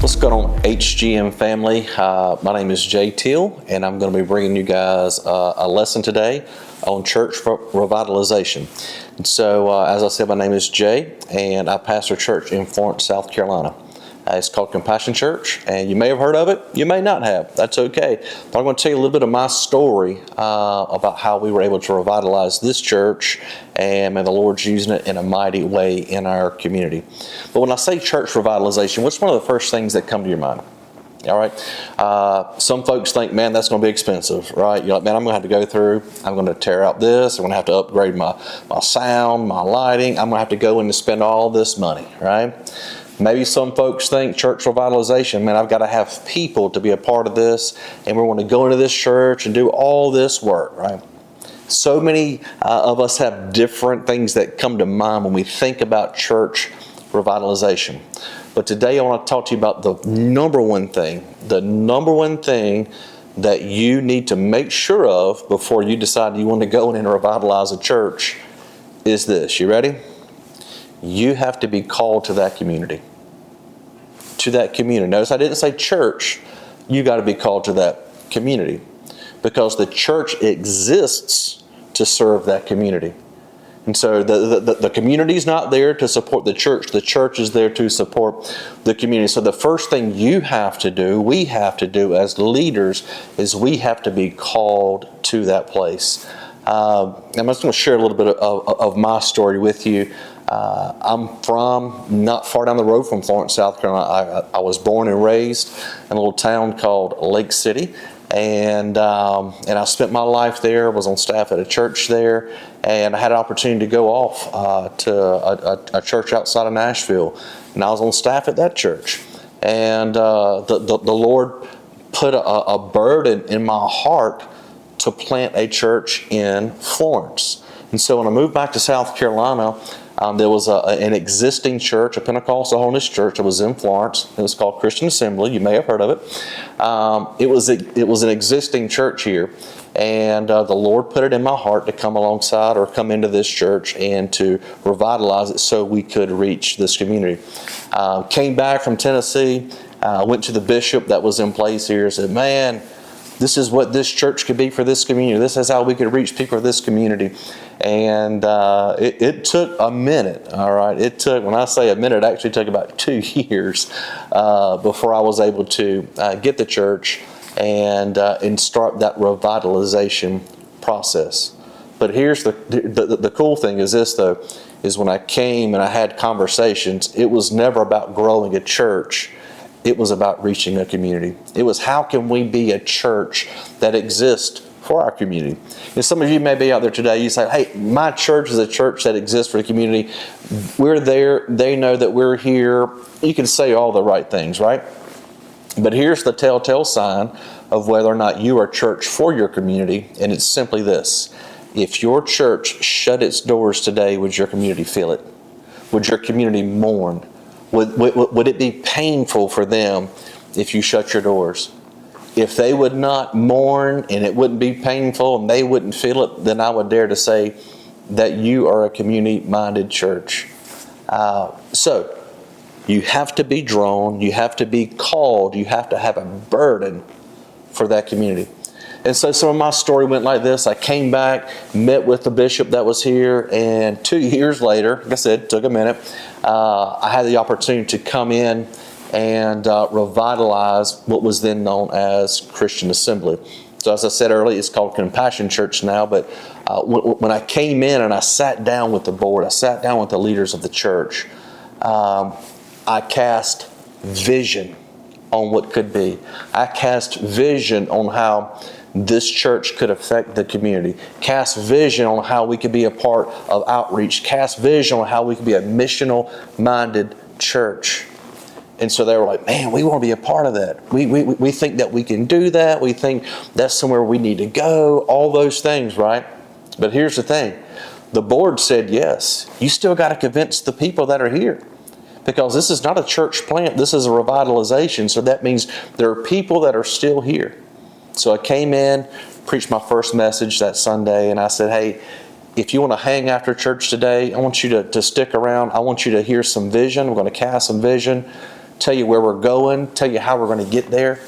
What's going on, HGM family? My name is Jay Teal, and I'm going to be bringing you guys a lesson today on church revitalization. And so, as I said, my name is Jay, and I pastor a church in Florence, South Carolina. It's called Compassion Church, and you may have heard of it, you may not have. That's okay. But I'm going to tell you a little bit of my story about how we were able to revitalize this church, and may the Lord's using it in a mighty way in our community. But when I say church revitalization, what's one of the first things that come to your mind? All right. Some folks think, man, that's going to be expensive, right? You're like, man, I'm going to have to go through, I'm going to tear out this, I'm going to have to upgrade my sound, my lighting, I'm going to have to go in and spend all this money, right? Maybe some folks think church revitalization, man, I've got to have people to be a part of this, and we want to go into this church and do all this work, right? So many of us have different things that come to mind when we think about church revitalization. But today I want to talk to you about the number one thing that you need to make sure of before you decide you want to go in and revitalize a church is this. You ready? You have to be called to that community. To that community. Notice I didn't say church. You got to be called to that community, because the church exists to serve that community. And so the community is not there to support the church. The church is there to support the community. So the first thing you have to do, we have to do as leaders, is we have to be called to that place. I'm just going to share a little bit of my story with you. I'm from not far down the road from Florence, South Carolina. I was born and raised in a little town called Lake City, and I spent my life there. Was on staff at a church there, and I had an opportunity to go off to a church outside of Nashville, and I was on staff at that church. And the Lord put a burden in my heart to plant a church in Florence. And so when I moved back to South Carolina, there was an existing church, a Pentecostal holiness church that was in Florence. It was called Christian Assembly. You may have heard of it. It was an existing church here, and the Lord put it in my heart to come alongside or come into this church and to revitalize it so we could reach this community. Came back from Tennessee, went to the bishop that was in place here and said, man, this is what this church could be for this community. This is how we could reach people of this community. And it took a minute, all right? It took, when I say a minute, it actually took about 2 years before I was able to get the church and start that revitalization process. But here's the cool thing is this, though, is when I came and I had conversations, it was never about growing a church. It was about reaching a community. It was, how can we be a church that exists for our community? And some of you may be out there today, you say, hey, my church is a church that exists for the community. We're there. They know that we're here. You can say all the right things, right? But here's the telltale sign of whether or not you are a church for your community, and it's simply this. If your church shut its doors today, would your community feel it? Would your community mourn? Would it be painful for them if you shut your doors? If they would not mourn and it wouldn't be painful and they wouldn't feel it, then I would dare to say that you are a community-minded church. So you have to be drawn, you have to be called, you have to have a burden for that community. And so some of my story went like this. I came back, met with the bishop that was here, and 2 years later, like I said, it took a minute, I had the opportunity to come in and revitalize what was then known as Christian Assembly. So as I said earlier, it's called Compassion Church now, but when I came in and I sat down with the board, I sat down with the leaders of the church, I cast vision on what could be. I cast vision on how this church could affect the community. Cast vision on how we could be a part of outreach. Cast vision on how we could be a missional-minded church. And so they were like, man, we want to be a part of that. We think that we can do that. We think that's somewhere we need to go. All those things, right? But here's the thing. The board said yes. You still got to convince the people that are here. Because this is not a church plant. This is a revitalization. So that means there are people that are still here. So I came in, preached my first message that Sunday, and I said, hey, if you want to hang after church today, I want you to stick around. I want you to hear some vision. We're going to cast some vision. tell you where we're going, tell you how we're going to get there.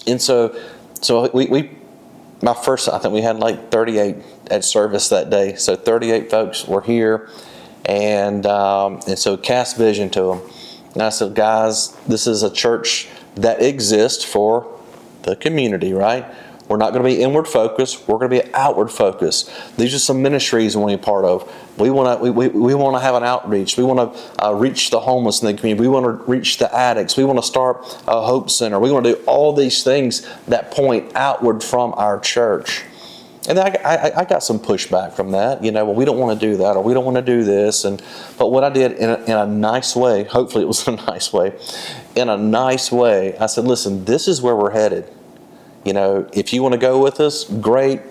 And so I think we had like 38 at service that day. So 38 folks were here, and so cast vision to them. And I said, guys, this is a church that exists for the community, right? We're not going to be inward focused. We're going to be outward focused. These are some ministries we want to be part of. We want to have an outreach. We want to reach the homeless in the community. We want to reach the addicts. We want to start a hope center. We want to do all these things that point outward from our church. And I got some pushback from that. Well, we don't want to do that, or we don't want to do this. But what I did in a nice way, hopefully it was a nice way, I said, listen, this is where we're headed. If you want to go with us, great.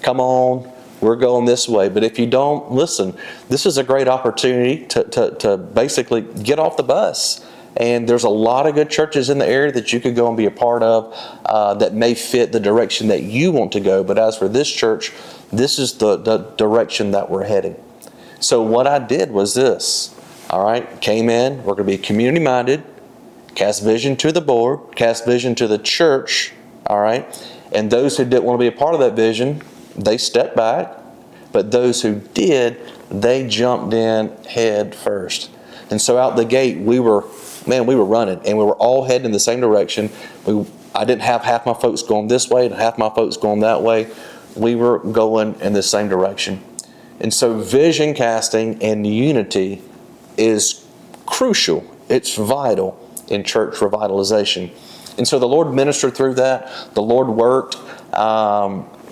Come on, we're going this way. But if you don't, listen, this is a great opportunity to basically get off the bus. And there's a lot of good churches in the area that you could go and be a part of that may fit the direction that you want to go. But as for this church, this is the direction that we're heading. So what I did was this, all right, came in, we're going to be community-minded, cast vision to the board, cast vision to the church, all right? And those who didn't want to be a part of that vision, they stepped back. But those who did, they jumped in head first. And so out the gate, we were running, and we were all heading in the same direction. I didn't have half my folks going this way and half my folks going that way. We were going in the same direction. And so vision casting and unity is crucial. It's vital in church revitalization. And so the Lord ministered through that. The Lord worked.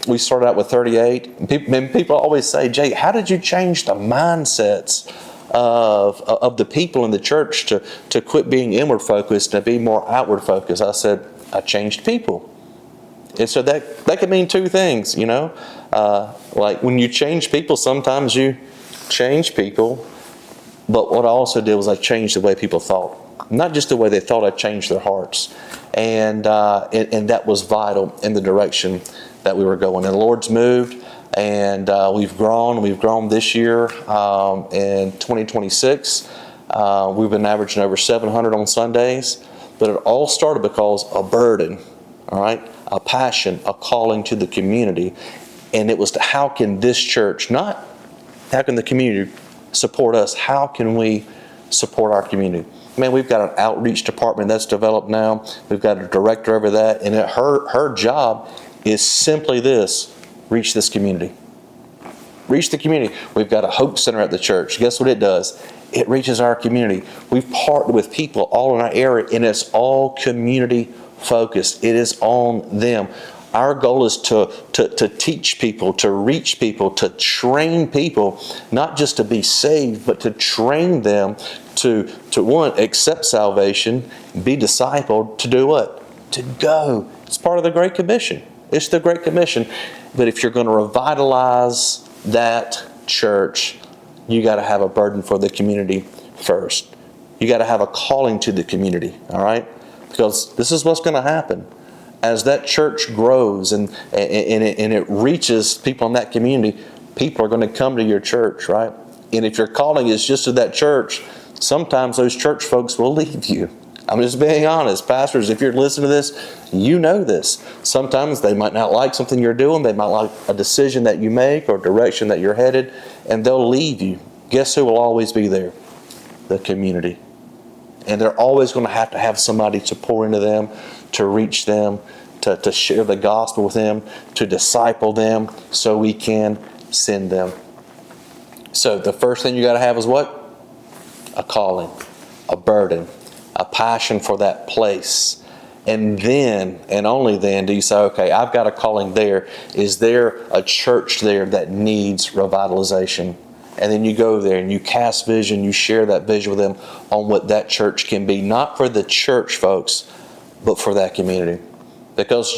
We started out with 38. People always say, Jay, how did you change the mindsets of the people in the church to quit being inward focused and be more outward focused? I said, I changed people. And so that could mean two things, like when you change people, sometimes you change people. But what I also did was I changed the way people thought. Not just the way they thought, I changed their hearts. And that was vital in the direction that we were going. And the Lord's moved, and we've grown this year. In 2026, we've been averaging over 700 on Sundays. But it all started because a burden, all right, a passion, a calling to the community. And it was to how can this church, not how can the community support us, how can we support our community? Man, we've got an outreach department that's developed now. We've got a director over that, and her job is simply this: reach this community. Reach the community. We've got a hope center at the church. Guess what it does? It reaches our community. We've partnered with people all in our area, and it's all community focused. It is on them. Our goal is to teach people, to reach people, to train people, not just to be saved, but to train them to one, accept salvation, be discipled, to do what? To go. It's part of the Great Commission. It's the Great Commission. But if you're going to revitalize that church, you got to have a burden for the community first. You got to have a calling to the community, all right? Because this is what's going to happen. As that church grows and it reaches people in that community, people are going to come to your church, right? And if your calling is just to that church, sometimes those church folks will leave you. I'm just being honest. Pastors, if you're listening to this, you know this. Sometimes they might not like something you're doing. They might like a decision that you make or direction that you're headed, and they'll leave you. Guess who will always be there? The community. And they're always going to have somebody to pour into them, to reach them, to share the gospel with them, to disciple them, so we can send them. So the first thing you got to have is what? A calling, a burden, a passion for that place. And then, and only then, do you say, okay, I've got a calling there. Is there a church there that needs revitalization? And then you go there and you cast vision, you share that vision with them on what that church can be. Not for the church folks, but for that community. Because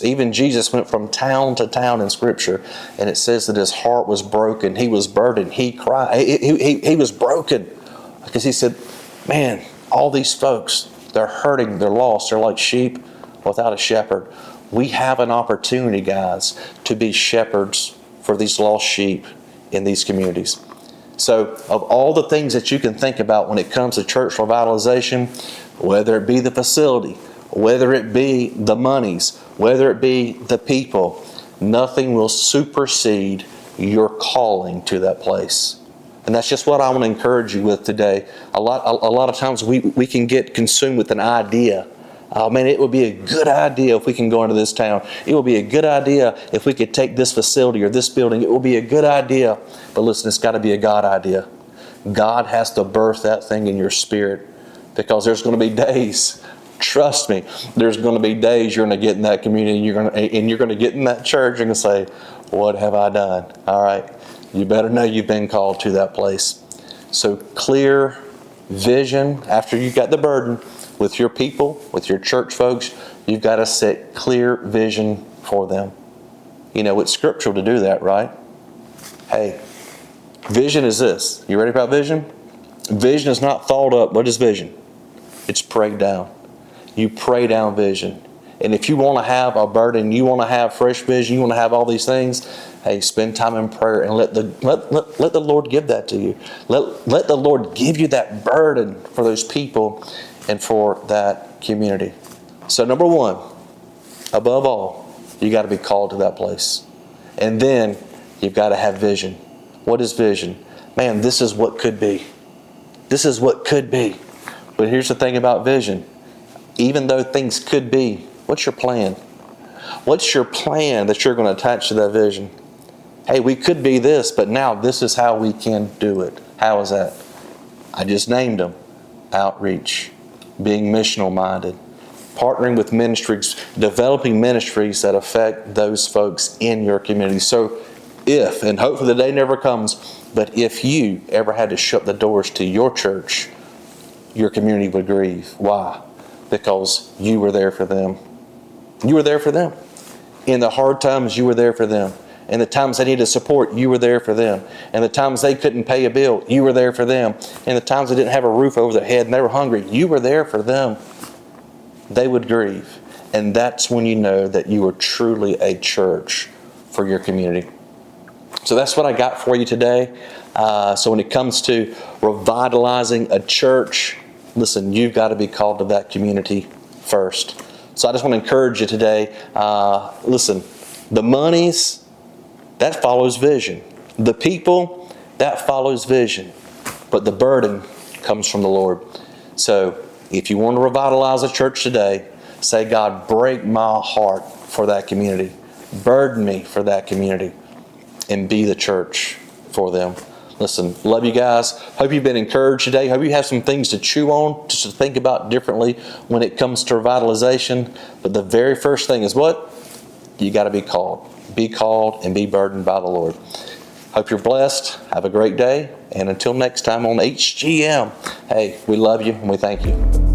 even Jesus went from town to town in Scripture, and it says that his heart was broken. He was burdened. He cried. He was broken. Because he said, man, all these folks, they're hurting, they're lost, they're like sheep without a shepherd. We have an opportunity, guys, to be shepherds for these lost sheep in these communities. So of all the things that you can think about when it comes to church revitalization, whether it be the facility, whether it be the monies, whether it be the people, nothing will supersede your calling to that place. And that's just what I want to encourage you with today. A lot of times we can get consumed with an idea. Oh man, it would be a good idea if we can go into this town. It would be a good idea if we could take this facility or this building. It will be a good idea. But listen, it's got to be a God idea. God has to birth that thing in your spirit, because there's going to be days, trust me, there's going to be days you're going to get in that community and you're going to get in that church and going to say, what have I done? All right, you better know you've been called to that place. So clear vision after you got the burden. With your people, with your church folks, you've got to set clear vision for them. You know, it's scriptural to do that, right? Hey, vision is this. You ready about vision? Vision is not thought up. What is vision? It's prayed down. You pray down vision. And if you want to have a burden, you want to have fresh vision, you want to have all these things, hey, spend time in prayer and let the Lord give that to you. Let the Lord give you that burden for those people and for that community. So number one, above all, you got to be called to that place. And then you've got to have vision. What is vision? Man, this is what could be. This is what could be. But here's the thing about vision. Even though things could be, what's your plan? What's your plan that you're going to attach to that vision? Hey, we could be this, but now this is how we can do it. How is that? I just named them. Outreach, being missional minded, partnering with ministries, developing ministries that affect those folks in your community. So if, and hopefully the day never comes, but if you ever had to shut the doors to your church, your community would grieve. Why? Because you were there for them. You were there for them. In the hard times, you were there for them. In the times they needed support, you were there for them. In the times they couldn't pay a bill, you were there for them. In the times they didn't have a roof over their head and they were hungry, you were there for them. They would grieve. And that's when you know that you are truly a church for your community. So that's what I got for you today. So when it comes to revitalizing a church, listen, you've got to be called to that community first. So I just want to encourage you today. Listen, the monies, that follows vision. The people, that follows vision. But the burden comes from the Lord. So if you want to revitalize a church today, say, God, break my heart for that community. Burden me for that community. And be the church for them. Listen, love you guys. Hope you've been encouraged today. Hope you have some things to chew on, just to think about differently when it comes to revitalization. But the very first thing is what? You got to be called. Be called and be burdened by the Lord. Hope you're blessed. Have a great day. And until next time on HGM, hey, we love you and we thank you.